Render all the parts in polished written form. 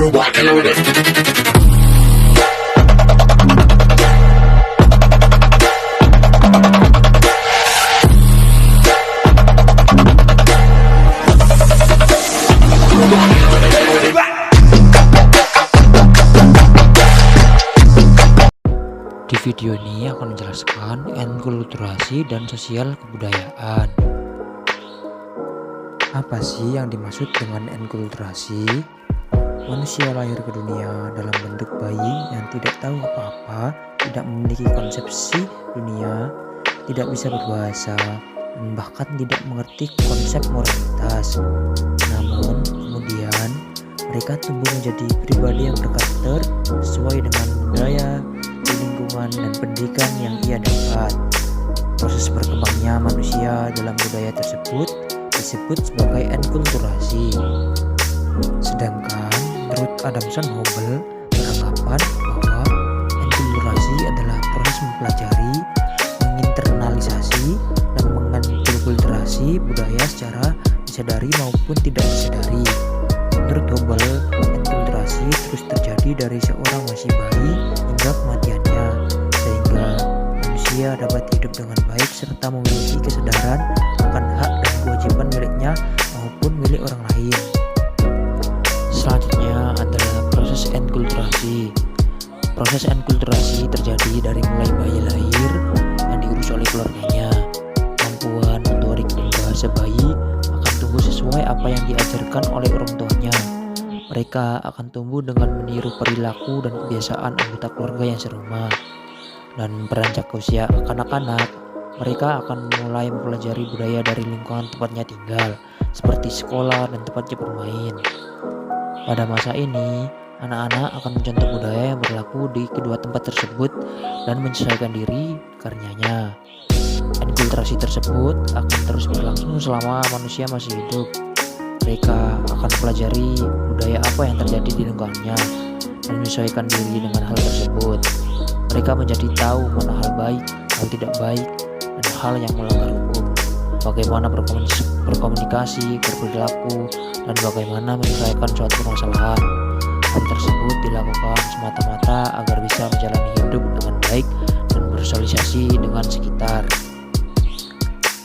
Di video ini akan menjelaskan enkulturasi dan sosial kebudayaan. Apa sih yang dimaksud dengan enkulturasi? Manusia lahir ke dunia dalam bentuk bayi yang tidak tahu apa-apa, tidak memiliki konsepsi dunia, tidak bisa berbahasa, dan bahkan tidak mengerti konsep moralitas. Namun kemudian mereka tumbuh menjadi pribadi yang berkarakter sesuai dengan budaya, lingkungan, dan pendidikan yang ia dapat. Proses berkembangnya manusia dalam budaya tersebut disebut sebagai enkulturasi. Sedangkan menurut Adamson Hobel beranggapan bahwa enkulturasi adalah proses mempelajari, menginternalisasi, dan mengenkulturasi budaya secara disadari maupun tidak disadari. Menurut Hobel, enkulturasi terus terjadi dari seorang masih bayi hingga kematiannya, sehingga manusia dapat hidup dengan baik serta memiliki kesadaran akan hak dan kewajiban miliknya maupun milik orang lain. Selanjutnya adalah proses enkulturasi. Proses enkulturasi terjadi dari mulai bayi lahir yang diurus oleh keluarganya. Kemampuan motorik dan bahasa bayi akan tumbuh sesuai apa yang diajarkan oleh orang tuanya. Mereka akan tumbuh dengan meniru perilaku dan kebiasaan anggota keluarga yang serumah. Dan beranjak usia kanak-kanak, mereka akan mulai mempelajari budaya dari lingkungan tempatnya tinggal, seperti sekolah dan tempatnya bermain. Pada masa ini, anak-anak akan mencontoh budaya yang berlaku di kedua tempat tersebut dan menyesuaikan diri karenanya. Enkulturasi tersebut akan terus berlangsung selama manusia masih hidup. Mereka akan pelajari budaya apa yang terjadi di lingkungannya dan menyesuaikan diri dengan hal tersebut. Mereka menjadi tahu mana hal baik, hal tidak baik, dan hal yang melanggar hukum. Bagaimana berkomunikasi, berperilaku, dan bagaimana menyelesaikan suatu permasalahan. Hal tersebut dilakukan semata-mata agar bisa menjalani hidup dengan baik dan bersosialisasi dengan sekitar.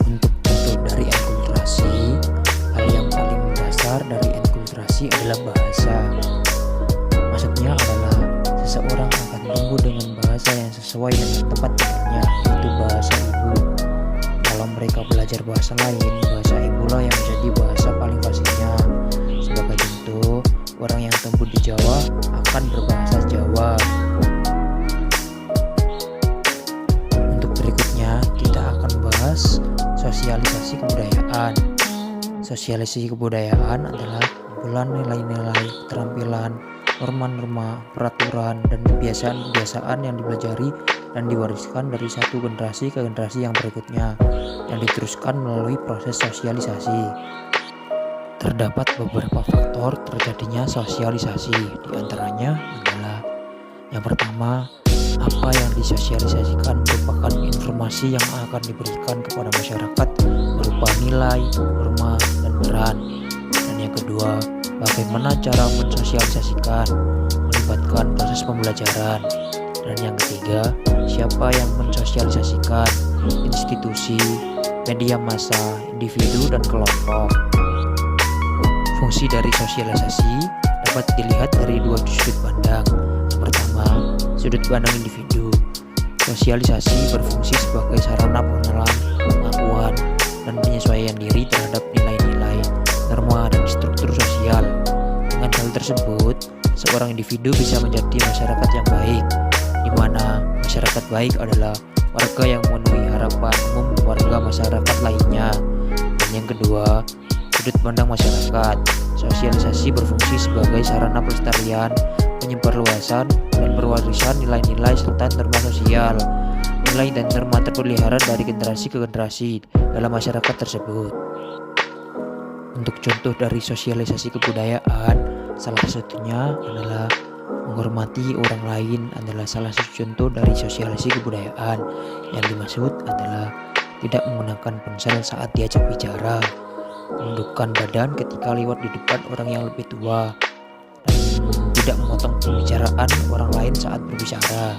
Untuk contoh dari enkulturasi, hal yang paling mendasar dari enkulturasi adalah bahasa. Maksudnya adalah seseorang akan tumbuh dengan bahasa yang sesuai dengan tempat tinggalnya, yaitu bahasa ibu. Kalau mereka belajar bahasa lain, bahasa ibulah yang menjadi bahasa paling fasihnya. Sebagai contoh, orang yang tumbuh di Jawa akan berbahasa Jawa. Untuk berikutnya, kita akan bahas sosialisasi kebudayaan. Sosialisasi kebudayaan adalah kumpulan nilai-nilai, keterampilan, norma-norma, peraturan, dan kebiasaan-kebiasaan yang dipelajari dan diwariskan dari satu generasi ke generasi yang berikutnya, yang diteruskan melalui proses sosialisasi. Terdapat beberapa faktor terjadinya sosialisasi, diantaranya adalah yang pertama, apa yang disosialisasikan merupakan informasi yang akan diberikan kepada masyarakat berupa nilai, norma, dan peran. Dan yang kedua, bagaimana cara mensosialisasikan, melibatkan proses pembelajaran. Dan yang ketiga, siapa yang mensosialisasikan, institusi, media massa, individu, dan kelompok. Fungsi dari sosialisasi dapat dilihat dari dua sudut pandang. Yang pertama, sudut pandang individu. Sosialisasi berfungsi sebagai sarana pengenalan, pengakuan, dan penyesuaian diri terhadap nilai-nilai, norma, dan struktur sosial. Dengan hal tersebut, seorang individu bisa menjadi masyarakat yang baik, di mana masyarakat baik adalah warga yang memenuhi harapan umum warga masyarakat lainnya. Dan yang kedua, sudut pandang masyarakat. Sosialisasi berfungsi sebagai sarana pelestarian, penyebarluasan, dan perwarisan nilai-nilai serta norma sosial. Nilai dan norma terpelihara dari generasi ke generasi dalam masyarakat tersebut. Untuk contoh dari sosialisasi kebudayaan, salah satunya adalah menghormati orang lain adalah salah satu contoh dari sosialisasi kebudayaan. Yang dimaksud adalah tidak menggunakan ponsel saat diajak bicara, menundukkan badan ketika lewat di depan orang yang lebih tua, dan tidak memotong pembicaraan orang lain saat berbicara.